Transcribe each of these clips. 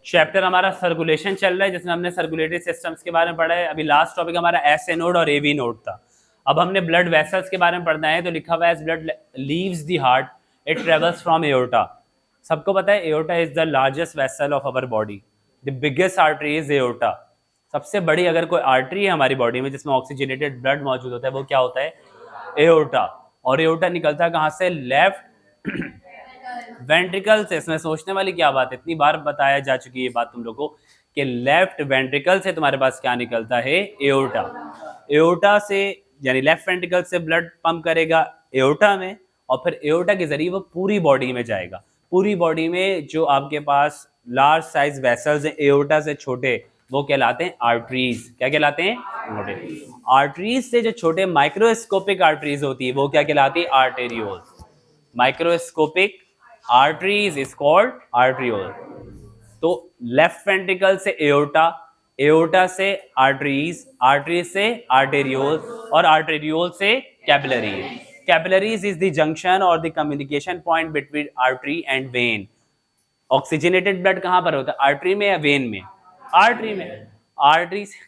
Chapter हमारा circulation चल रहा है, जिसमें हमने सर्कुलेटरी सिस्टम्स के बारे में पढ़ा है। अभी लास्ट टॉपिक हमारा एसए नोड और एवी नोड था। अब हमने ब्लड वेसल्स के बारे में पढ़ना है। तो लिखा हुआ है blood leaves the heart, it travels from aorta. सबको पता है aorta is the largest vessel of our body, the biggest artery is aorta. सबसे बड़ी अगर कोई आर्टरी है हमारी बॉडी में जिसमें ऑक्सीजनेटेड ब्लड मौजूद होता है, वो क्या होता है? एओर्टा। और एओर्टा निकलता है कहाँ से? लेफ्ट वेंट्रिकल से। इसमें सोचने वाली क्या बात है, इतनी बार बताया जा चुकी है ये बात तुम लोगों को कि लेफ्ट वेंट्रिकल से तुम्हारे पास क्या निकलता है? एओर्टा। एओर्टा से यानी लेफ्ट वेंट्रिकल से ब्लड पंप करेगा एओर्टा में, और फिर एओर्टा के जरिए वो पूरी बॉडी में जाएगा। पूरी बॉडी में जो आपके पास लार्ज साइज वेसल्स हैं एओर्टा से छोटे, वो कहलाते हैं आर्टरीज। क्या कहलाते हैं? आर्टरीज से जो छोटे माइक्रोस्कोपिक आर्टरीज होती है वो क्या कहलाती है? Arterioles. Microscopic arteries is called arteriole. तो लेफ्ट वेंट्रिकल से एओर्टा, एओर्टा से आर्टरीज, आर्टरीज से आर्टेरियोल, और आर्टेरियोल से capillaries. Capillaries is the junction और the communication point between artery and vein. Oxygenated blood कहां पर होता है? आर्टरी में या वेन में? आर्टरी में। आर्टरी से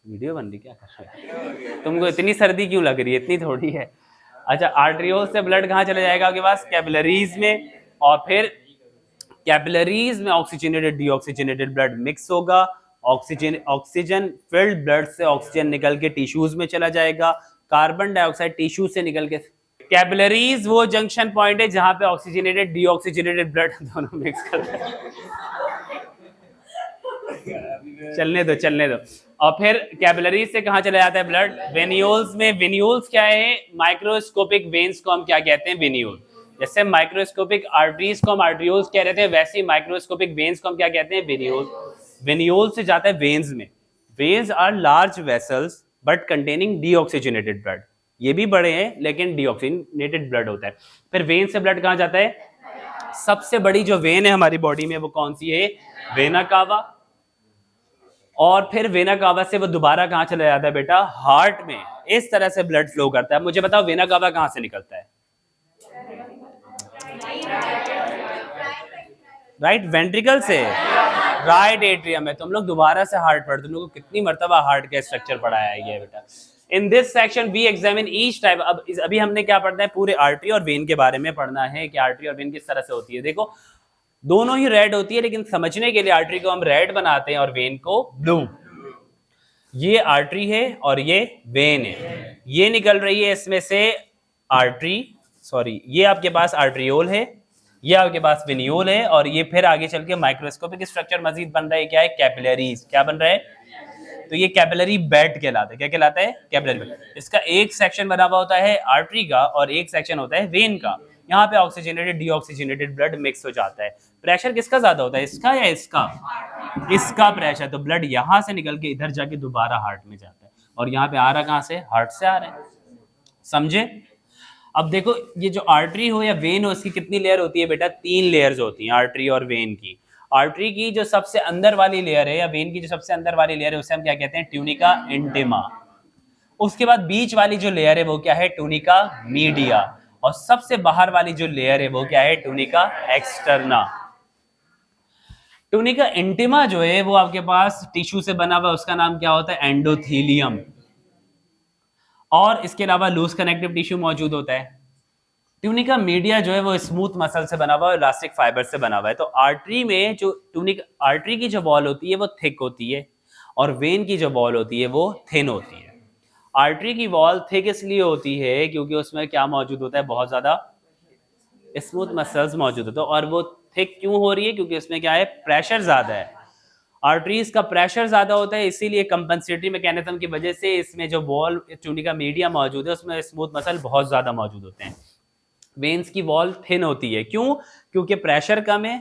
वीडियो बन रही क्या कर रहे हो? तुमको इतनी सर्दी क्यों लग रही है? इतनी थोड़ी है। अच्छा, आर्टरियोल से ब्लड कहाँ चला जाएगा आपके पास? कैपिलरीज में, और फिर कैपिलरीज में ऑक्सीजनेटेड डीऑक्सीजनेटेड ब्लड मिक्स होगा। ऑक्सीजन फिल्ड ब्लड से ऑक्सीजन निकल के टिश्यूज में चला जाएगा, कार्बन डाइऑक्साइड टिश्यू से निकल के। कैपिलरीज वो जंक्शन पॉइंट है जहां पे ऑक्सीजनेटेड डीऑक्सीजनेटेड ब्लड दोनों मिक्स करते हैं। चलने दो। और फिर कैपिलरीज से कहां चला जाता है ब्लड? वेन्यूल्स में। वेन्यूल्स क्या है? माइक्रोस्कोपिक वेन्स को हम क्या कहते हैं? वेन्यूल। जैसे माइक्रोस्कोपिक आर्टरीज को हम आर्टरियोल्स कह रहे थे, वैसे ही माइक्रोस्कोपिक वेन्स को हम क्या कहते हैं? वेन्यूल। वेन्यूल से जाता है वेन्स में। Veins are large vessels but containing deoxygenated blood. ये भी बड़े हैं लेकिन डीऑक्सीजनेटेड ब्लड होता है। फिर वेन से ब्लड कहां जाता है? सबसे बड़ी जो वेन है हमारी बॉडी में वो कौन सी है? Vena cava. और फिर वेना कावा से वो दोबारा कहां चला जाता है बेटा? हार्ट में। इस तरह से ब्लड फ्लो करता है। मुझे बताओ वेना कावा कहां से निकलता है? राइट वेंट्रिकल से। राइट एट्रियम है। तुम लोग दोबारा से हार्ट पढ़, तुम लोग को कितनी मर्तबा हार्ट का स्ट्रक्चर पढ़ाया है बेटा। In this section we examine each type. अब अभी हमने क्या पढ़ना है? पूरे आर्टरी और वेन के बारे में पढ़ना है कि आर्टरी और वेन किस तरह से होती है। देखो दोनों ही रेड होती है, लेकिन समझने के लिए आर्टरी को हम रेड बनाते हैं और वेन को ब्लू। ये आर्टरी है और ये वेन है। ये निकल रही है इसमें से आर्टरी, सॉरी ये आपके पास आर्टरियोल है, ये आपके पास वेन्यूल है, और ये फिर आगे चल के माइक्रोस्कोपिक स्ट्रक्चर मजीद बन रहा है। क्या है? कैपिलरीज। क्या बन रहा है? तो ये कैपिलरी बेड कहलाता है। क्या कहलाता है? Capillary bed. इसका एक सेक्शन बना हुआ होता है आर्टरी का और एक सेक्शन होता है वेन का। यहाँ पे ऑक्सीजनेटेड डीऑक्सीजनेटेड ब्लड मिक्स हो जाता है। प्रेशर किसका ज्यादा होता है? इसका या इसका? इसका प्रेशर। तो ब्लड यहाँ से निकल के इधर जाके दोबारा हार्ट में जाता है, और यहाँ पे आ रहा कहाँ से? हार्ट से आ रहा है। समझे? अब देखो ये जो आर्टरी हो या वेन हो, इसकी कितनी लेयर होती है बेटा? 3 लेयर्स होती हैं आर्टरी और वेन की। आर्टरी की जो सबसे अंदर वाली लेयर है या वेन की जो सबसे अंदर वाली लेयर है उसे हम क्या कहते हैं? Tunica intima. उसके बाद बीच वाली जो लेयर है वो क्या है? Tunica media. और सबसे बाहर वाली जो लेयर है वो क्या है? Tunica externa. ट्यूनिका इंटिमा जो है वो आपके पास टिश्यू से बना हुआ, उसका नाम क्या होता है? एंडोथीलियम। और इसके अलावा लूज कनेक्टिव टिश्यू मौजूद होता है। ट्यूनिका मीडिया जो है वो स्मूथ मसल से बना हुआ है, इलास्टिक फाइबर से बना हुआ है। तो आर्टरी में जो आर्टरी की जो वॉल होती है वो थिक होती है, और वेन की जो वॉल होती है वो थिन होती है। आर्टरी की वॉल थिक इसलिए होती है क्योंकि उसमें क्या मौजूद होता है? बहुत ज्यादा स्मूथ मसल्स मौजूद होते हैं। और वो थिक क्यों हो रही है? क्योंकि उसमें क्या है? प्रेशर ज्यादा है। आर्टरीज का प्रेशर ज्यादा होता है, इसीलिए कंपनसेटरी मैकेनिज्म की वजह से इसमें जो वॉल ट्यूनिका मीडिया मौजूद है उसमें स्मूथ मसल बहुत ज्यादा मौजूद होते हैं। वेन्स की वॉल थिन होती है। क्यों? क्योंकि प्रेशर कम है,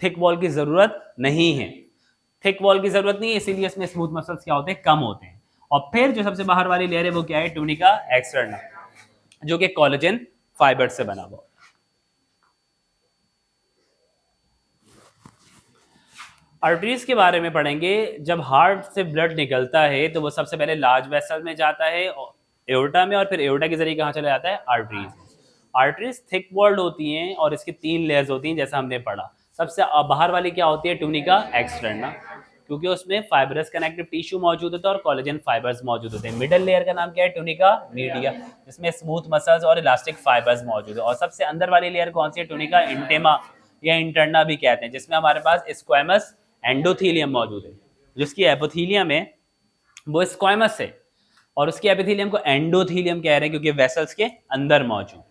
थिक वॉल की जरूरत नहीं है। थिक वॉल की जरूरत नहीं है, इसीलिए इसमें स्मूथ मसल्स क्या होते हैं? कम होते हैं। और फिर जो सबसे बाहर वाली लेयर है वो क्या है? ट्यूनिका एक्सटर्ना, जो कि कोलेजन फाइबर से बना हुआ। आर्टरीज के बारे में पढ़ेंगे। जब हार्ट से ब्लड निकलता है तो वो सबसे पहले लार्ज वेसल में जाता है एओर्टा में, और फिर एओर्टा के जरिए कहाँ चला जाता है? आर्टरीज। आर्टरीज थिक वॉल्ड होती हैं और इसकी 3 लेयर्स होती हैं जैसा हमने पढ़ा। सबसे बाहर वाली क्या होती है, ट्यूनिका एक्सटर्ना, क्योंकि उसमें फाइब्रस कनेक्टिव टिश्यू मौजूद होता है और कोलेजन फाइबर्स मौजूद होते हैं। मिडल लेयर का नाम क्या है, ट्यूनिका मीडिया, जिसमें स्मूथ मसल्स और इलास्टिक फाइबर्स मौजूद है। और सबसे अंदर वाली लेयर कौन सी है, ट्यूनिका इंटेमा या इंटरना भी कहते हैं, जिसमें हमारे पास स्क्वैमस एंडोथीलियम मौजूद है, जिसकी एपिथेलियम है वो स्क्वैमस है और उसके एपिथेलियम को एंडोथीलियम कह रहे हैं क्योंकि वेसल्स के अंदर मौजूद।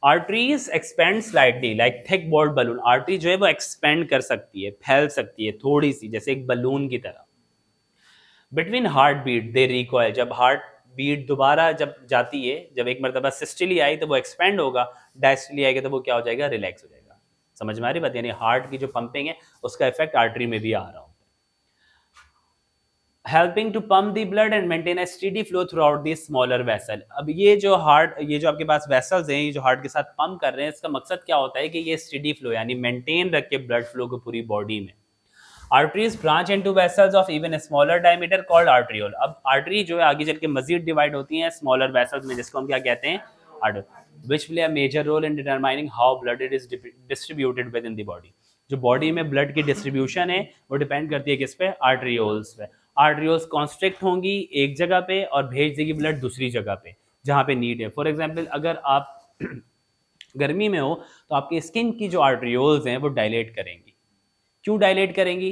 Arteries expand slightly like thick bold balloon, artery जो है वो एक्सपेंड कर सकती है, फैल सकती है थोड़ी सी, जैसे एक बलून की तरह। बिटवीन हार्ट बीट दे रिकॉइल, जब हार्ट बीट दोबारा जब जाती है, जब एक मरतबा सिस्टली आई तो वो एक्सपेंड होगा, डायस्टली आएगा तो वो क्या हो जाएगा, रिलैक्स हो जाएगा। समझ में आ रही बात, यानी हार्ट की जो पंपिंग है उसका इफेक्ट आर्टरी में भी आ रहा हो। helping to pump the blood and maintain a steady flow throughout the smaller vessel। अब ये जो हार्ट, ये जो आपके पास वेसल्स हैं, ये जो हार्ट के साथ पंप कर रहे हैं, इसका मकसद क्या होता है कि ये स्टेडी फ्लो यानी मेंटेन रखे ब्लड फ्लो को पूरी बॉडी में। Arteries branch into vessels of even smaller diameter called आर्टरियोल। अब आर्टरी जो है आगे चल के मजीद डिवाइड होती हैं स्मॉलर वेसल्स में, जिसको हम क्या कहते हैं, artery, which play a major role in determining how blood it is distributed within the body. जो बॉडी में ब्लड की डिस्ट्रीब्यूशन है वो डिपेंड करती है किस पे, आर्टरियोल्स पे। आर्टरियोल्स कॉन्स्ट्रिक्ट होंगी एक जगह पे और भेज देगी ब्लड दूसरी जगह पे जहाँ पे नीड है। फॉर एग्जांपल अगर आप गर्मी में हो तो आपकी स्किन की जो आर्टरियोल्स हैं वो डायलेट करेंगी। क्यों डायलेट करेंगी,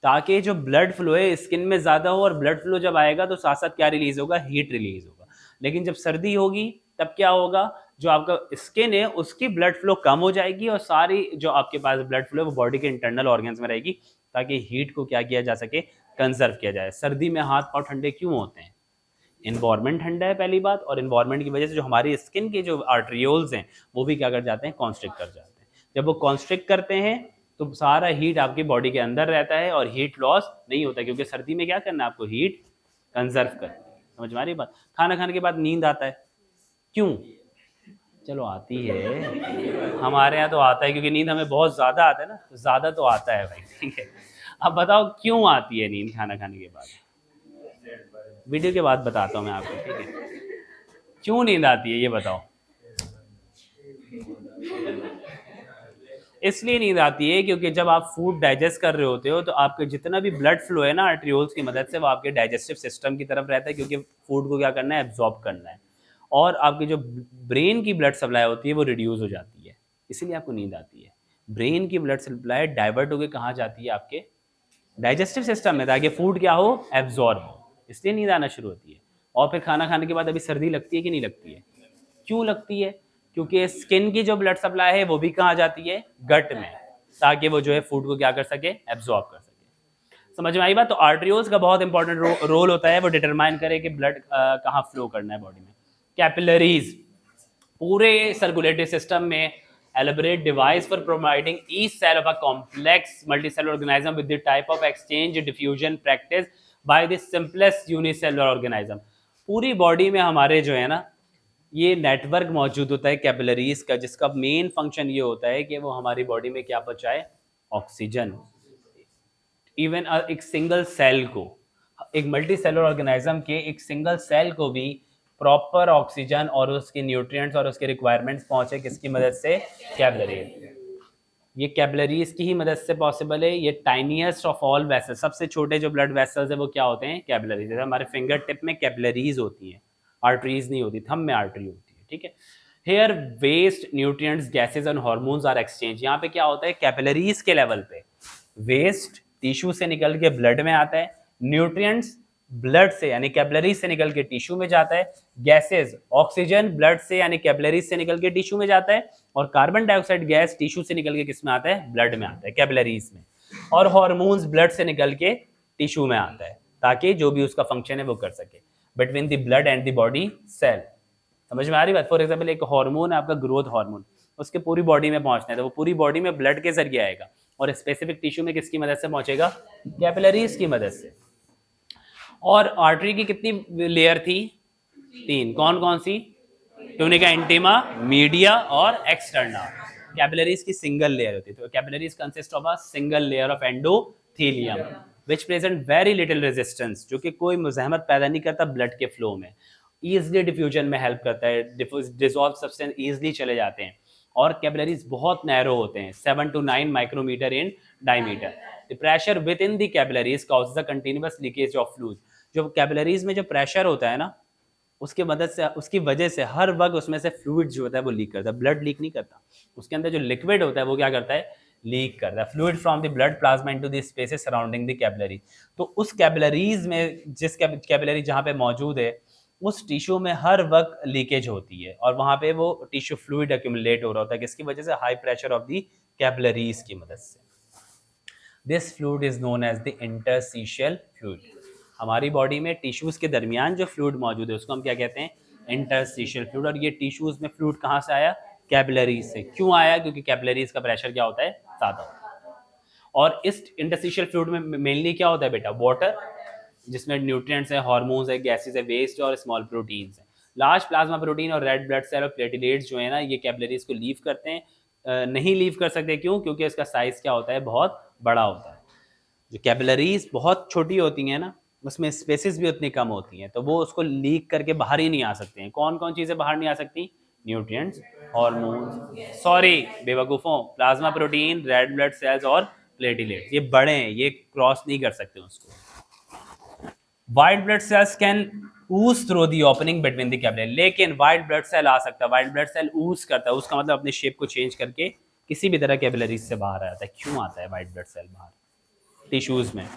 ताकि जो ब्लड फ्लो है स्किन में ज़्यादा हो, और ब्लड फ्लो जब आएगा तो साथ साथ क्या रिलीज होगा, हीट रिलीज होगा। लेकिन जब सर्दी होगी तब क्या होगा, जो आपका स्किन है उसकी ब्लड फ्लो कम हो जाएगी और सारी जो आपके पास ब्लड फ्लो है वो बॉडी के इंटरनल ऑर्गन्स में रहेगी, ताकि हीट को क्या किया जा सके, कंजर्व किया जाए। सर्दी में हाथ पाँव ठंडे क्यों होते हैं, इन्वायरमेंट ठंडा है पहली बात, और इन्वायरमेंट की वजह से जो हमारी स्किन के जो आर्टरियोल्स हैं वो भी क्या कर जाते हैं, कॉन्स्ट्रिक्ट कर जाते हैं। जब वो कॉन्स्ट्रिक्ट करते हैं तो सारा हीट आपकी बॉडी के अंदर रहता है और हीट लॉस नहीं होता, क्योंकि सर्दी में क्या करना है आपको, हीट कंजर्व करना है। समझ में आ रही बात। खाना खाने के बाद नींद आता है, क्यों, चलो आती है, हमारे यहाँ तो आता है क्योंकि नींद हमें बहुत ज़्यादा आता है ना, तो ज़्यादा तो आता है भाई, ठीक है। अब बताओ क्यों आती है नींद खाना खाने के बाद, वीडियो के बाद बताता हूँ मैं आपको, ठीक है, क्यों नींद आती है ये बताओ। इसलिए नींद आती है क्योंकि जब आप फूड डाइजेस्ट कर रहे होते हो तो आपके जितना भी ब्लड फ्लो है ना आर्टरियोल्स की मदद से, वो आपके डाइजेस्टिव सिस्टम की तरफ रहता है, क्योंकि फूड को क्या करना है, एब्जॉर्ब करना है, और आपकी जो ब्रेन की ब्लड सप्लाई होती है वो रिड्यूस हो जाती है, इसीलिए आपको नींद आती है। ब्रेन की ब्लड सप्लाई डाइवर्ट होकर कहाँ जाती है, आपके डाइजेस्टिव सिस्टम में, ताकि फूड क्या हो, एब्जॉर्ब हो, इसलिए नींद आना शुरू होती है। और फिर खाना खाने के बाद अभी सर्दी लगती है कि नहीं लगती है, क्यों लगती है, क्योंकि स्किन की जो ब्लड सप्लाई है वो भी कहाँ जाती है, गट में, ताकि वो जो है फूड को क्या कर सके, एब्जॉर्ब कर सके। समझ में आई बात। तो आर्टरियोल्स का बहुत इंपॉर्टेंट रोल होता है, वो डिटरमाइन करे कि ब्लड कहाँ फ्लो करना है बॉडी में। कैपिलरीज, पूरे सर्कुलेटरी सिस्टम में elaborate device for providing each cell of a complex multicellular organism with the type of exchange diffusion practice by the simplest unicellular organism। पूरी बॉडी में हमारे जो है ना ये नेटवर्क मौजूद होता है कैपिलरीज का, जिसका मेन फंक्शन ये होता है कि वो हमारी बॉडी में क्या पहुंचाए, ऑक्सीजन। इवन एक सिंगल सेल को, एक मल्टी सेलुलर ऑर्गेनिज्म के एक सिंगल सेल को भी प्रॉपर ऑक्सीजन और उसके न्यूट्रिएंट्स और उसके रिक्वायरमेंट्स पहुंचे, किसकी मदद से, कैपिलरीज। ये कैपिलरीज की ही मदद से पॉसिबल है। ये टाइनीएस्ट ऑफ ऑल वेसल्स, सबसे छोटे जो ब्लड वेसल्स है वो क्या होते हैं, कैपिलरीज। जैसे हमारे फिंगर टिप में कैपिलरीज होती हैं, आर्टरीज नहीं होती, थंब में आर्टरी होती है, ठीक है। Here waste, nutrients, gases and hormones are exchange. यहाँ पे क्या होता है, कैपिलरीज के लेवल पे वेस्ट टिश्यू से निकल के ब्लड में आता है, न्यूट्रिएंट्स ब्लड से यानी कैपिलरीज से निकल के टिश्यू में जाता है, गैसेज ऑक्सीजन ब्लड से यानी कैपिलरीज से निकल के टिश्यू में जाता है, और कार्बन डाइऑक्साइड गैस टिश्यू से निकल के किस में आता है, ब्लड में आता है, कैपिलरीज में। और हार्मोन्स ब्लड से निकल के टिश्यू में आता है, ताकि जो भी उसका फंक्शन है वो कर सके, between the blood and the body cell. समझ में आ रही बात। फॉर एग्जाम्पल एक हार्मोन है आपका ग्रोथ हार्मोन, उसके पूरी बॉडी में पहुंचना है तो वो पूरी बॉडी में ब्लड के जरिए आएगा, और स्पेसिफिक टिश्यू में किसकी मदद से पहुंचेगा, कैपिलरीज की मदद से। और आर्टरी की कितनी लेयर थी, 3, कौन कौन सी, ट्यूनिका इंटीमा, मीडिया और एक्सटर्ना। कैपिलरीज की सिंगल लेयर होती है, तो capillaries consist of a single layer of endothelium which present very little resistance, जो कि कोई मुज़ाहमत पैदा नहीं करता ब्लड के फ्लो में, ईजिली डिफ्यूजन में हेल्प करता है, डिसॉल्व सब्सटेंस ईजिली चले जाते हैं। और कैपिलरीज बहुत नैरो होते हैं, 7 to 9 micrometre in diameter. The pressure within the capillaries causes the continuous leakage of fluid. जो कैपिलरीज में जो प्रेशर होता है ना, उसकी मदद से, उसकी वजह से हर वक्त उसमें से फ्लूइड जो होता है वो लीक करता है। ब्लड लीक नहीं करता, उसके अंदर जो लिक्विड होता है वो क्या करता है, लीक करता है। Fluid from the blood plasma into the spaces surrounding the capillary. तो उस कैपिलरीज में, जिस कैपिलरी जहाँ पे मौजूद है, उस टिश्यू में हर वक्त लीकेज होती है और वहाँ पे वो टिश्यू फ्लूइड एक्यूमुलेट हो रहा होता है, किसकी वजह से, high pressure of the capillaries की मदद से। This fluid is known as the interstitial fluid. हमारी बॉडी में टिश्यूज के दरमियान जो फ्लूइड मौजूद है उसको हम क्या कहते हैं, इंटरस्टिशियल फ्लूइड। और ये टिश्यूज में फ्लूइड कहाँ से आया, कैपिलरीज से। क्यों आया, क्योंकि कैपिलरीज का प्रेशर क्या होता है, ज़्यादा होता है। और इस इंटरस्टिशियल फ्लूइड में मेनली क्या होता है बेटा, वाटर, जिसमें न्यूट्रिएंट्स है, हार्मोन्स है, गैसेस है, वेस्ट और स्मॉल प्रोटीन्स है। लार्ज प्लाज्मा प्रोटीन और रेड ब्लड सेल और प्लेटलेट्स जो है ना, ये कैपिलरीज को लीव करते हैं, नहीं लीव कर सकते। क्यों, क्योंकि इसका साइज क्या होता है, बहुत बड़ा होता है। जो कैपिलरीज बहुत छोटी होती हैं ना, उसमें स्पेसेस भी उतनी कम होती हैं, तो वो उसको लीक करके बाहर ही नहीं आ सकते हैं। कौन कौन चीज़ें बाहर नहीं आ सकती, न्यूट्रिएंट्स, हार्मोन्स, सॉरी बेवकूफ़ों, plasma protein, red blood cells और प्लेटलेट्स, ये बड़े हैं, ये क्रॉस नहीं कर सकते उसको। White blood cells can ooze through the opening between the capillary, लेकिन वाइट ब्लड सेल आ सकता है। वाइट ब्लड सेल ऊज करता है, उसका मतलब अपने शेप को चेंज करके किसी भी तरह कैपिलरीज से बाहर आ जाता है। क्यों आता है वाइट ब्लड सेल बाहर टिश्यूज में,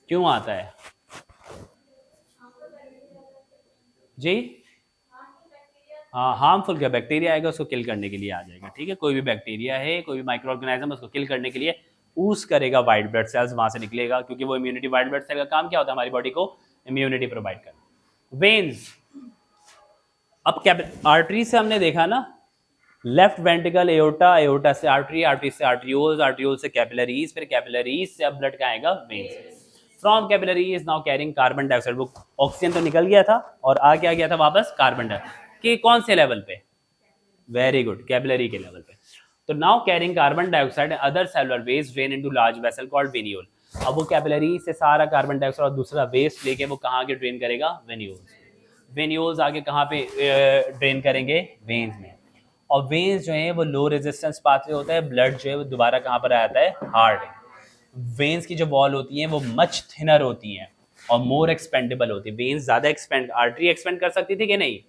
क्यों आता है जी? हाँ, हार्मफुल क्या बैक्टीरिया आएगा, उसको किल करने के लिए आ जाएगा। ठीक है, कोई भी बैक्टीरिया है, कोई भी माइक्रो ऑर्गेनिज्म, उसको किल करने के लिए ऊज करेगा, वाइट ब्लड सेल्स वहां से निकलेगा, क्योंकि वो इम्यूनिटी, वाइट ब्लड सेल का काम क्या होता है, हमारी बॉडी को इम्यूनिटी प्रोवाइड करना। वेन्स, अब आर्टरी से हमने देखा ना, लेफ्ट वेंट्रिकल, एओर्टा, एओर्टा से आर्टरी, आर्टरी से आर्ट्रियोल्स, आर्ट्रियोल से कैपिलरीज, फिर कैपिलरीज से अब ब्लड का आएगा veins. From capillaries now carrying carbon dioxide, वो ऑक्सीजन तो निकल गया था और आ क्या गया था वापस, कार्बन डाइऑक्साइड। कि कौन से लेवल पे, वेरी गुड, कैपिलरी के लेवल पे। तो now carrying carbon dioxide other cellular waste drain into large vessel called venule. अब वो कैपिलरी से सारा कार्बन डाइऑक्साइड और दूसरा वेस्ट लेके वो कहाँ आगे ड्रेन करेगा, वेन्यूल्स। वेन्यूल्स आगे कहाँ पे ड्रेन करेंगे, वेन्स में। और वेन्स जो है वो लो रेजिस्टेंस पाथवे होता है, ब्लड जो है वो दोबारा कहाँ पर आ जाता है, हार्ट। वेन्स की जो वॉल होती हैं वो मच थिनर होती हैं और मोर एक्सपेंडेबल होती है। वेन्स ज़्यादा एक्सपेंड, आर्टरी एक्सपेंड कर सकती थी कि नहीं,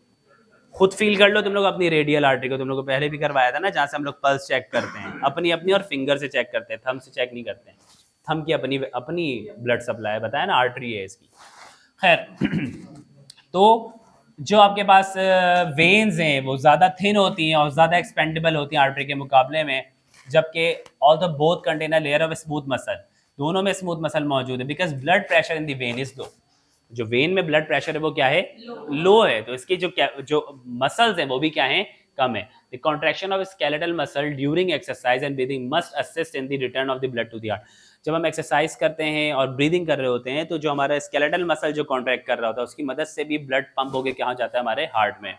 खुद फील कर लो तुम लोग अपनी रेडियल आर्टरी को, तुम लोग को पहले भी करवाया था ना, जहाँ से हम लोग पल्स चेक करते हैं, अपनी अपनी और फिंगर से चेक करते हैं, थंब से चेक नहीं करते हैं। थंब की अपनी अपनी ब्लड सप्लाई बताया ना, आर्टरी है इसकी। खैर तो जो आपके पास वेन्स हैं वो ज़्यादा थिन होती हैं और ज़्यादा एक्सपेंडेबल होती हैं आर्टरी के मुकाबले में, जबकि although both contain a layer of smooth muscle, दोनों में स्मूथ मसल मौजूद है। Because blood pressure in the when is low, जो वेन में ब्लड प्रेशर है वो क्या है, लो है। तो इसकी जो मसल्स हैं वो भी क्या है, कम है। The contraction of skeletal muscle during exercise and breathing must assist in the return of the blood to the heart. जब हम एक्सरसाइज करते हैं और ब्रीदिंग कर रहे होते हैं तो जो हमारा स्केलेटल मसल जो कॉन्ट्रैक्ट कर रहा होता है उसकी मदद से भी ब्लड पंप होकर कहाँ जाता है, हमारे हार्ट में।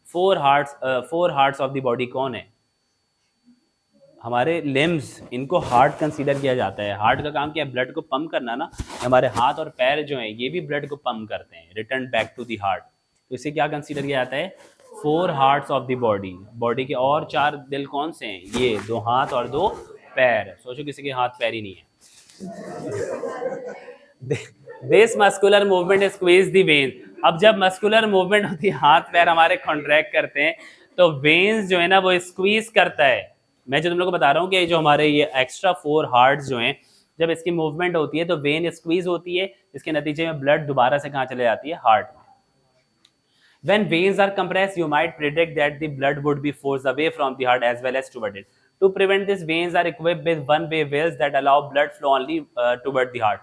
Four hearts of the body कौन है, हमारे लिम्स, इनको हार्ट कंसीडर किया जाता है। हार्ट का काम क्या है, ब्लड को पंप करना ना। हमारे हाथ और पैर जो हैं ये भी ब्लड को पंप करते हैं, return back to the heart. तो इसे क्या कंसीडर किया जाता है, 4 hearts of the body. Body के और 4 दिल कौन से हैं, ये 2 हाथ और 2 पैर। सोचो किसी के हाथ पैर ही नहीं है। This muscular movement squeeze the when. अब जब मस्कुलर मूवमेंट होती है, हाथ पैर हमारे कॉन्ट्रैक्ट करते हैं, तो वेन्स जो है ना वो स्क्वीज करता है। मैं जो तुम लोग को बता रहा हूँ कि जो हमारे ये एक्स्ट्रा 4 हार्ट्स जो हैं, जब इसकी मूवमेंट होती है तो वेन स्क्वीज होती है, इसके नतीजे में ब्लड दोबारा से कहाँ चले जाती है, हार्ट में। When veins are compressed, you might predict that the blood would be forced away from the heart as well as toward it. To prevent this, veins are equipped with one-way valves that allow blood flow only toward the heart.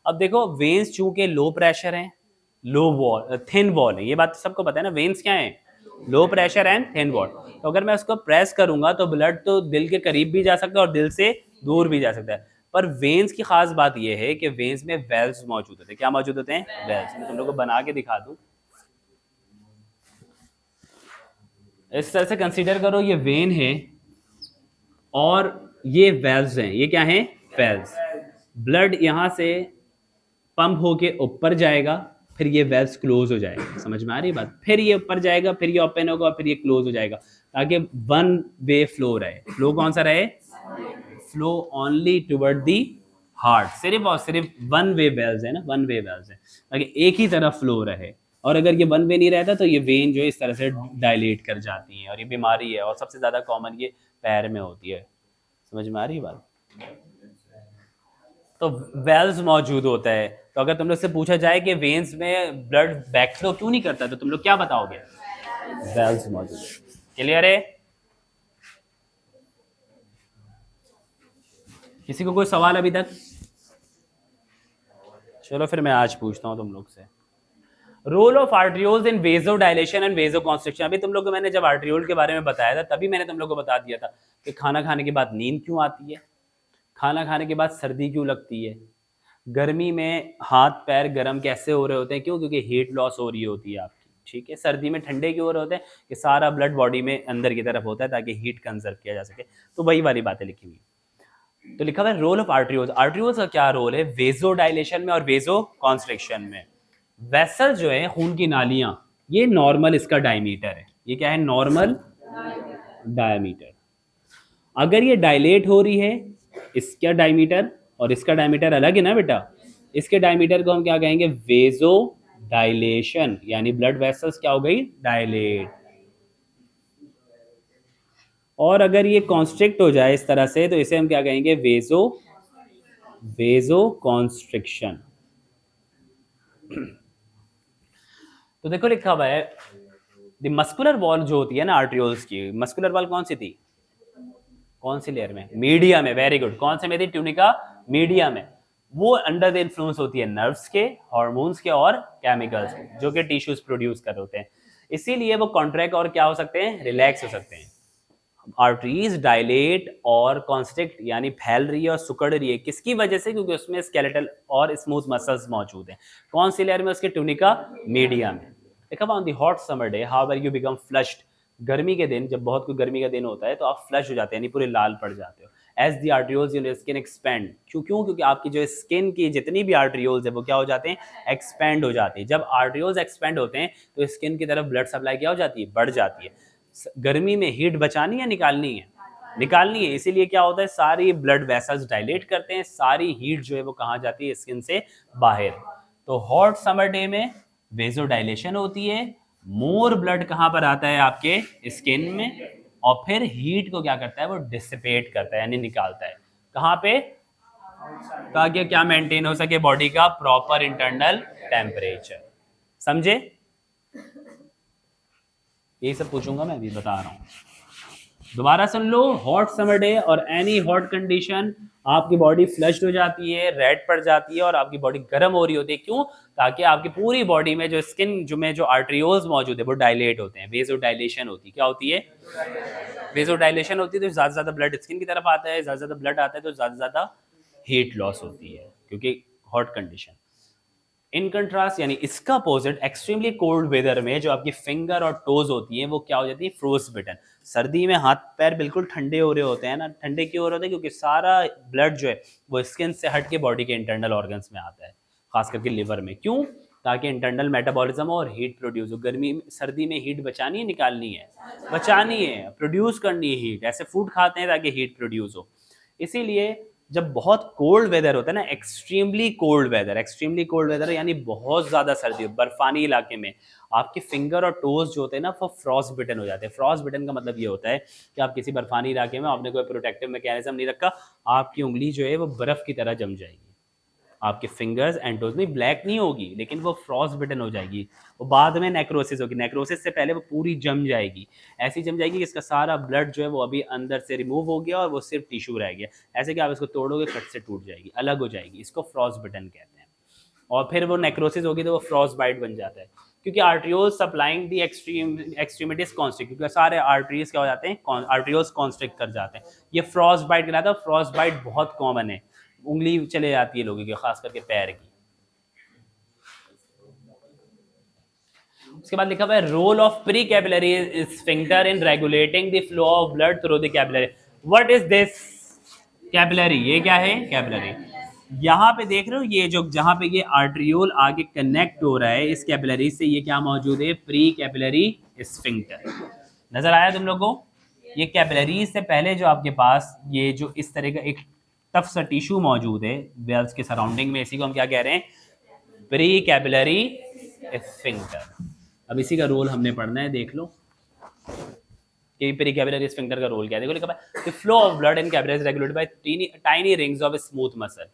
अब देखो veins चूंकि low pressure हैं, लो wall, thin wall है, ये बात सबको पता है ना। वेन्स क्या है, low pressure and thin wall. तो अगर मैं उसको प्रेस करूंगा तो ब्लड तो दिल के करीब भी जा सकता है और दिल से दूर भी जा सकता है। पर वेन्स की खास बात यह है कि वेन्स में वेल्व्स मौजूद होते हैं। क्या मौजूद होते हैं, वेल्व्स। मैं तुम लोग को बना के दिखा दूं, इस तरह से कंसीडर करो, ये वेन है और ये वेल्व्स हैं। ये क्या हैं, वेल्व्स। ब्लड यहाँ से पंप होके ऊपर जाएगा, फिर ये वेल्स क्लोज हो जाएगा। समझ में आ रही बात? फिर ये ऊपर जाएगा, फिर ये ओपन होगा, फिर ये क्लोज हो जाएगा, ताकि वन वे फ्लो रहे। फ्लो कौन सा रहे? Flow only toward the heart. सिर्फ और सिर्फ वन वे वेल्स है ना, वन वे वेल्स है, ताकि एक ही तरफ फ्लो रहे। और अगर ये वन वे नहीं रहता तो ये वेन जो है इस तरह से डायलेट कर जाती हैं, और ये बीमारी है, और सबसे ज़्यादा कॉमन ये पैर में होती है। समझ में आ रही बात? तो वेल्स मौजूद होता है। तो अगर तुम लोग से पूछा जाए कि वेन्स में ब्लड बैकफ्लो क्यों नहीं करता, तो तुम लोग क्या बताओगे? वेल्स मौजूद है। क्लियर है? किसी को कोई सवाल अभी तक? चलो फिर मैं आज पूछता हूं तुम लोग से। Role of arterioles in vasodilation and vasoconstriction. अभी तुम लोग को मैंने जब आर्ट्रियोल के बारे में बताया था, तभी मैंने तुम लोग को बता दिया था कि खाना खाने के बाद नींद क्यों आती है, खाना खाने के बाद सर्दी क्यों लगती है, गर्मी में हाथ पैर गर्म कैसे हो रहे होते हैं, क्यों? क्योंकि हीट लॉस हो रही होती है आपकी, ठीक है। सर्दी में ठंडे क्यों हो रहे होते हैं? कि सारा ब्लड बॉडी में अंदर की तरफ होता है ताकि हीट कंजर्व किया जा सके। तो वही वाली बातें लिखी हुई। तो लिखा हुआ है रोल ऑफ आर्ट्रियोल्स। आर्ट्रियोल्स का क्या रोल है वेजो डायलेशन में और वेजो कॉन्स्ट्रिक्शन में? वेसल जो है, खून की नालियां, ये नॉर्मल इसका डायमीटर है। ये क्या है? Normal diameter. अगर ये डायलेट हो रही है, इसका डायमीटर और इसका डायमीटर अलग है ना बेटा, इसके डायमीटर को हम क्या कहेंगे? वेजो डायलेशन, यानी ब्लड वेसल्स क्या हो गई? डायलेट। और अगर ये कॉन्स्ट्रिक्ट हो जाए इस तरह से, तो इसे हम क्या कहेंगे? वेजो कॉन्स्ट्रिक्शन। तो देखो लिखा हुआ है द मस्कुलर वॉल जो होती है ना आर्ट्रियोल्स की, मस्कुलर वॉल कौन सी थी? कौन सी लेयर में? मीडिया में। Very good. कौन से में थी? ट्यूनिका मीडिया में। वो अंडर द इन्फ्लुएंस होती है नर्व्स के, हार्मोन्स के और केमिकल्स के, जो कि टिश्यूज प्रोड्यूस कर होते हैं। इसीलिए वो कॉन्ट्रैक्ट और क्या हो सकते हैं? रिलैक्स हो सकते हैं। आर्टरीज डायलेट और कॉन्स्ट्रिक्ट यानी फैल रही है और सुकड़ रही है, किसकी वजह से? क्योंकि उसमें स्केलेटल और स्मूथ मसल्स मौजूद हैं। कौन सी लेयर में? उसके ट्यूनिका मीडिया में। देखा on the hot summer day how you become flushed. गर्मी के दिन, जब बहुत कोई गर्मी का दिन होता है, तो आप फ्लश हो जाते हैं, यानी पूरे लाल पड़ जाते हो। As the arterioles in skin expand. क्यों? क्योंकि आपकी जो स्किन की जितनी भी आर्ट्रियोल्स है वो क्या हो जाते हैं? एक्सपेंड हो जाती है। जब आर्ट्रियोल्स एक्सपेंड होते हैं तो स्किन की तरफ ब्लड सप्लाई क्या हो जाती है? बढ़ जाती है। गर्मी में हीट बचानी है निकालनी है? निकालनी है। इसीलिए क्या होता है? सारी ब्लड वेसल्स डायलेट करते हैं, सारी हीट जो है वो कहाँ जाती है? स्किन से बाहर। तो हॉट समर डे में वेजो डायलेशन होती है, मोर ब्लड कहाँ पर आता है? आपके स्किन में, और फिर हीट को क्या करता है? वो डिसिपेट करता है, यानी निकालता है। कहाँ पे? ताकि क्या मेंटेन हो सके? बॉडी का प्रॉपर इंटरनल टेम्परेचर। समझे? यही सब पूछूंगा मैं, अभी बता रहा हूँ। दोबारा सुन लो। हॉट समर डे और एनी हॉट कंडीशन, आपकी बॉडी फ्लश्ड हो जाती है, रेड पड़ जाती है, और आपकी बॉडी गर्म हो रही होती है। क्यों? ताकि आपकी पूरी बॉडी में जो स्किन जो में जो आर्ट्रियोल्स मौजूद है वो डायलेट होते हैं। वेजो डायलेशन होती है। क्या होती है? वेजो डायलेशन होती है। तो ज़्यादा से ज़्यादा ब्लड स्किन की तरफ आता है, ज़्यादा से ज़्यादा ब्लड आता है तो ज़्यादा से ज़्यादा हीट लॉस होती है, क्योंकि हॉट कंडीशन। इन कंट्रास्ट, यानी इसका अपोजिट, एक्सट्रीमली कोल्ड वेदर में जो आपकी फिंगर और टोज होती हैं वो क्या हो जाती है? फ्रोज बिटन। सर्दी में हाथ पैर बिल्कुल ठंडे हो रहे होते हैं ना। ठंडे क्यों हो रहे होते हैं? क्योंकि सारा ब्लड जो है वो स्किन से हट के बॉडी के इंटरनल ऑर्गन्स में आता है, खास करके लिवर में। क्यों? ताकि इंटरनल मेटाबॉलिज्म और हीट प्रोड्यूस हो। गर्मी सर्दी में हीट बचानी है निकालनी है? बचानी है, प्रोड्यूस करनी है हीट। ऐसे फूड खाते हैं ताकि हीट प्रोड्यूस हो। इसीलिए जब बहुत कोल्ड वेदर होता है ना, एक्सट्रीमली कोल्ड वेदर यानी बहुत ज़्यादा सर्दी, बर्फानी इलाके में, आपके फिंगर और टोज जो होते हैं ना वो फ्रॉस्ट बिटन हो जाते हैं। फ्रॉस्ट बिटन का मतलब ये होता है कि आप किसी बर्फानी इलाके में, आपने कोई प्रोटेक्टिव मैकेनिज्म नहीं रखा, आपकी उंगली जो है वो बर्फ़ की तरह जम जाएगी। आपके फिंगर्स एंड टोज नहीं, ब्लैक नहीं होगी, लेकिन वो फ्रॉस्ट बिटन हो जाएगी। वो बाद में नेक्रोसिस होगी। नेक्रोसिस से पहले वो पूरी जम जाएगी। ऐसी जम जाएगी कि इसका सारा ब्लड जो है वो अभी अंदर से रिमूव हो गया और वो सिर्फ टिश्यू रह गया। ऐसे कि आप इसको तोड़ोगे, कट से टूट जाएगी, अलग हो जाएगी। इसको फ्रॉस्ट बिटन कहते हैं। और फिर वो नेक्रोसिस होगी तो वो फ्रॉस्ट बाइट बन जाता है, क्योंकि आर्ट्रियोल्स सप्लाइंग दी एक्सट्रीमिटीज कॉन्स्ट्रिक्ट, क्योंकि सारे आर्टरीज क्या हो जाते हैं? आर्ट्रियोल्स कॉन्स्ट्रिक्ट कर जाते हैं। ये फ्रॉस्ट बाइट कहलाता है। फ्रॉस्ट बाइट बहुत कॉमन है, उंगली चले जाती है लोगों की, खास करके पैर की। उसके बाद लिखा हुआ है role of pre capillary sphincter in regulating the flow of blood through the capillary. What is this? Capillary. ये क्या है? कैपिलरी। यहाँ पे देख रहे हो ये जो जहाँ पे ये आर्ट्रियोल आगे कनेक्ट हो रहा है इस कैपिलरी से, ये क्या मौजूद है, प्री कैपिलरी स्फिंक्टर। नजर आया तुम लोगों को? ये कैपिलरी से पहले जो आपके पास ये जो इस तरह का एक टफ सा टिश्यू मौजूद है वेल्स के सराउंडिंग में, इसी को हम क्या कह रहे हैं, प्री कैपिलरी स्फिंक्टर। अब इसी का रोल हमने पढ़ना है, देख लो कि प्री कैपिलरी स्फिंक्टर का रोल क्या है। देखो लिखा है the flow of blood in capillaries regulated by tiny rings of smooth muscle.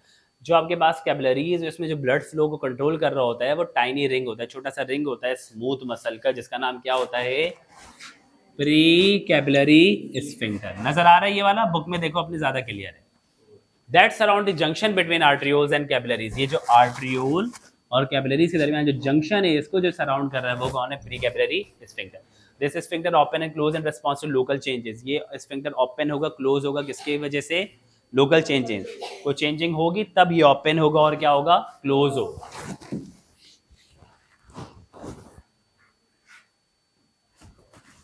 जो आपके पास कैपिलरीज उसमें जो ब्लड फ्लो को कंट्रोल कर रहा होता है वो टाइनी रिंग होता है, छोटा सा रिंग होता है स्मूथ मसल का, जिसका नाम क्या होता है, प्री कैपिलरी स्फिंक्टर। नजर आ रहा है ये वाला? बुक में देखो अपनी, ज्यादा क्लियर है। That surround the junction between arterioles and capillaries. ये जो आर्ट्रियोल और कैपिलरीज के दरमियान जो जंक्शन है इसको जो सराउंड कर रहा है वो कौन है, pre capillary sphincter. This sphincter open and close in response to local changes. ये स्फिंक्टर ओपन होगा, क्लोज होगा, किसकी वजह से, लोकल चेंजेस। कोई चेंजिंग होगी तब ये ओपन होगा और क्या होगा, क्लोज होगा।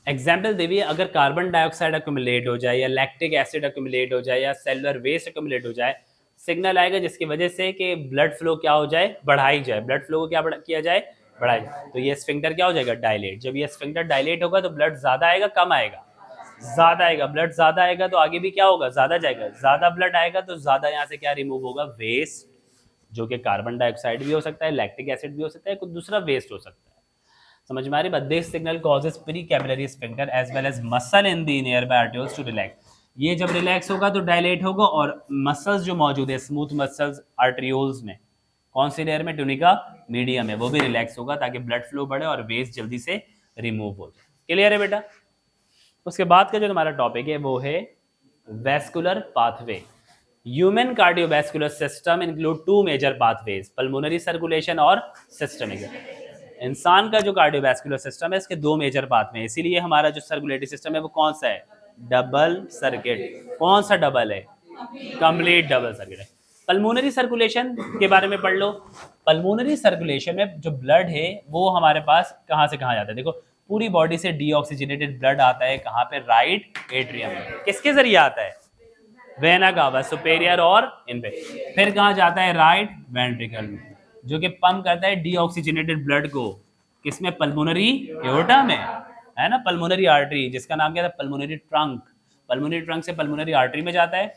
एग्जाम्पल देविए, अगर कार्बन डाइऑक्साइड अक्यूमुलेट हो जाए या लैक्टिक एसिड अक्यूमुलेट हो जाए या सेलुलर वेस्ट अक्यूमुलेट हो जाए, सिग्नल आएगा जिसकी वजह से कि ब्लड फ्लो क्या हो जाए, बढ़ाई जाए, ब्लड फ्लो को क्या किया जाए, बढ़ाई जाए। तो ये स्फिंक्टर क्या हो जाएगा, डायलेट। जब ये स्फिंक्टर डायलेट होगा तो ब्लड ज्यादा आएगा, कम आएगा, ज्यादा आएगा। ब्लड ज्यादा आएगा तो आगे भी क्या होगा, ज्यादा जाएगा। ज्यादा ब्लड आएगा तो ज्यादा यहाँ से क्या रिमूव होगा, वेस्ट, जो कि कार्बन डाइऑक्साइड भी हो सकता है, लैक्टिक एसिड भी हो सकता है, कुछ दूसरा वेस्ट हो सकता है। समझ में आ रही बात? This signal causes pre capillary sphincter as well as muscle in the nearby arterioles to relax. ये जब रिलैक्स होगा तो डायलेट होगा और मसल्स जो मौजूद है, स्मूथ मसल्स आर्टरियोल्स में, कौन सी लेयर में, ट्यूनिका मीडियम है, वो भी रिलैक्स होगा ताकि ब्लड फ्लो बढ़े और वेस्ट जल्दी से रिमूव हो जाए। क्लियर है बेटा? उसके बाद का जो हमारा टॉपिक है वो है vascular pathway. Human cardiovascular system include two major pathways, pulmonary circulation और सिस्टमिक। इंसान का जो कार्डियोवैस्कुलर सिस्टम है इसके दो मेजर पाथवे हैं, इसीलिए हमारा जो सर्कुलेटरी सिस्टम है वो कौन सा है, डबल सर्किट। कौन सा डबल है, कंप्लीट डबल सर्किट है। पल्मोनरी सर्कुलेशन के बारे में पढ़ लो। पल्मोनरी सर्कुलेशन में जो ब्लड है वो हमारे पास कहाँ से कहाँ जाता है, देखो पूरी बॉडी से डीऑक्सीजनेटेड ब्लड आता है कहाँ पे, राइट एट्रियम में। किसके जरिए आता है, वेना कावा, सुपेरियर और इन पे। फिर कहाँ जाता है, राइट वेंट्रिकल में, जो कि पंप करता है डीऑक्सीजनेटेड ब्लड को, किसमें, पल्मोनरी एओर्टा में, है ना, पल्मोनरी आर्टरी, जिसका नाम क्या था, पल्मोनरी ट्रंक। पल्मोनरी ट्रंक से पल्मोनरी आर्टरी में जाता है,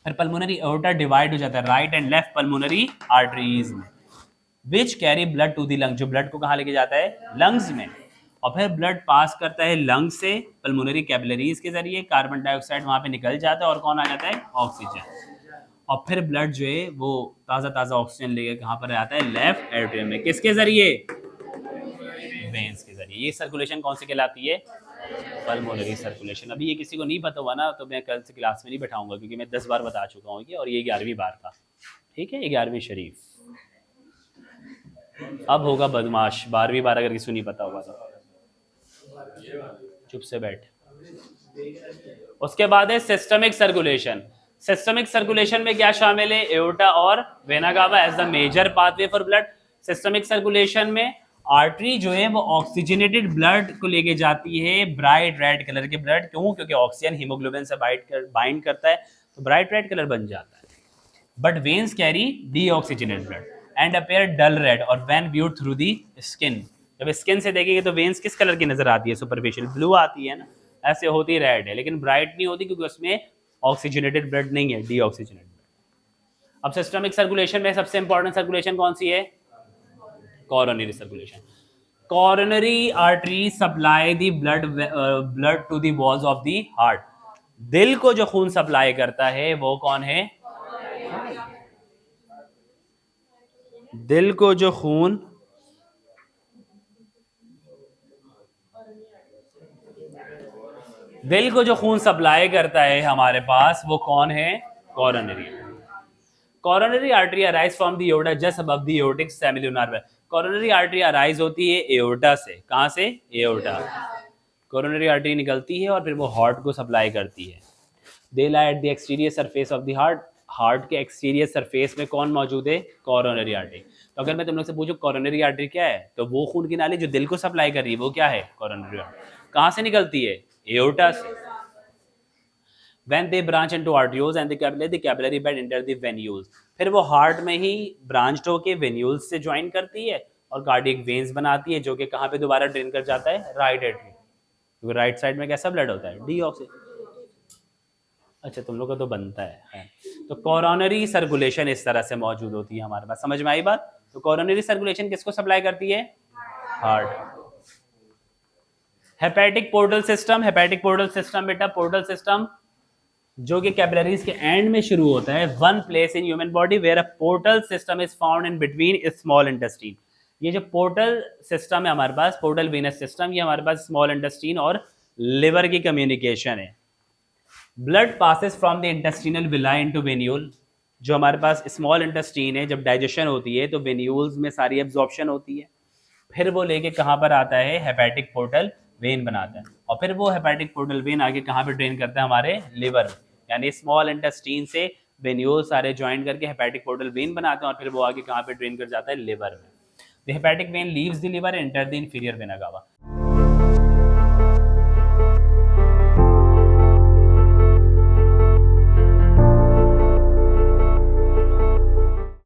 फिर पल्मोनरी एओर्टा डिवाइड हो जाता है right and left pulmonary arteries में, which carry blood to the lung, जो ब्लड को कहाँ लेके जाता है, लंग्स में। और फिर ब्लड पास करता है लंग से पल्मोनरी कैपिलरीज के जरिए, कार्बन डाइऑक्साइड वहां पे निकल जाता है और कौन आ जाता है, ऑक्सीजन। और फिर ब्लड जो है वो ताज़ा ताज़ा ऑक्सीजन लेके कहाँ पर आता है, लेफ्ट एट्रियम में, किसके जरिए, वेन्स के जरिए। ये सर्कुलेशन कौन सी कहलाती है, पल्मोनरी सर्कुलेशन। अभी ये किसी को नहीं पता हुआ ना तो मैं कल से क्लास में नहीं बैठाऊंगा, क्योंकि मैं 10 बार बता चुका हूँ ये, और ये 11वीं बार था, ठीक है, 11वीं शरीफ। अब होगा बदमाश, 12वीं बार अगर किसी को नहीं पता होगा तो चुप से बैठ। उसके बाद है सिस्टमिक सर्कुलेशन। सिस्टमिक सर्कुलेशन में क्या शामिल है, एओर्टा और vena cava as the major pathway for blood. Systemic circulation में आर्टरी जो है वो ऑक्सीजनेटेड ब्लड को लेके जाती है, ब्राइट रेड कलर के ब्लड, क्यों, क्योंकि ऑक्सीजन हीमोग्लोबिन से बाइंड करता है तो ब्राइट रेड कलर बन जाता है। But veins carry deoxygenated blood and appear dull red और when viewed through the skin. जब स्किन से देखेंगे तो वेन्स किस कलर की नजर आती है, सुपरफिशियल ब्लू आती है ना, ऐसे होती रेड है, लेकिन ब्राइट नहीं होती क्योंकि उसमें ऑक्सीजनेटेड ब्लड नहीं है, डीऑक्सीजनेटेड ब्लड। अब सिस्टमिक सर्कुलेशन में सबसे इंपॉर्टेंट सर्कुलेशन कौन सी है, coronary circulation. Coronary artery supply the blood to the walls of the heart. दिल को जो खून सप्लाई करता है वो कौन है, दिल को जो खून सप्लाई करता है हमारे पास वो कौन है, coronary. Coronary artery arise from the aorta just above the aortic semilunar when. Coronary artery arise होती है एओर्टा से, कहां से, एओर्टा। कोरोनरी आर्टरी निकलती है और फिर वो हार्ट को सप्लाई करती है। They lie at the exterior surface of the heart. Heart के एक्सटीरियर सरफेस में कौन मौजूद है, कोरोनरी आर्टरी। तो अगर मैं तुम लोग से पूछूं कोरोनरी आर्टरी क्या है, तो वो खून की नाली जो दिल को सप्लाई कर रही है वो क्या है, कोरोनरी आर्टरी। कहां से निकलती है, एओर्टा से। When they branch into arterioles and the capillary bed enter the venules, फिर वो हार्ट में ही ब्रांच्ड होके वेन्यूल्स से ज्वाइन करती है और कार्डियक वेन्स बनाती है, जो कि कहाँ पे दोबारा ड्रेन कर जाता है, राइट एट्री, क्योंकि राइट साइड में कैसा ब्लड होता है, डीऑक्सी। अच्छा तुम लोग का तो बनता है। तो कोरोनरी सर्कुलेशन इस तरह से मौजूद होती है हमारे पास, समझ में आई बात? तो कोरोनरी सर्कुलेशन किसको सप्लाई करती है, heart. Hepatic portal system, hepatic portal system बेटा, पोर्टल सिस्टम जो कि कैपिलरीज के एंड में शुरू होता है, one place in human body where a portal system is found in between small intestine. ये जो पोर्टल सिस्टम है हमारे पास, पोर्टल वेनस सिस्टम, ये हमारे पास स्मॉल इंटेस्टाइन और लिवर की कम्युनिकेशन है। Blood passes from the intestinal villi into venule, जो हमारे पास स्मॉल इंटेस्टाइन है, जब डाइजेशन होती है तो वेन्यूल्स में सारी एब्जॉर्प्शन होती है, फिर वो लेके कहाँ पर आता है, हेपेटिक पोर्टल वेन बनाता है, और फिर वो हेपेटिक पोर्टल वेन आगे कहाँ पे ड्रेन करता है, हमारे लिवर में। यानी स्मॉल इंटेस्टाइन से वेन्यूल सारे ज्वाइन करके हेपेटिक पोर्टल वेन बनाते हैं और फिर वो आगे कहाँ पे ड्रेन कर जाता है, लिवर में। The hepatic when leaves the liver enter the inferior vena cava.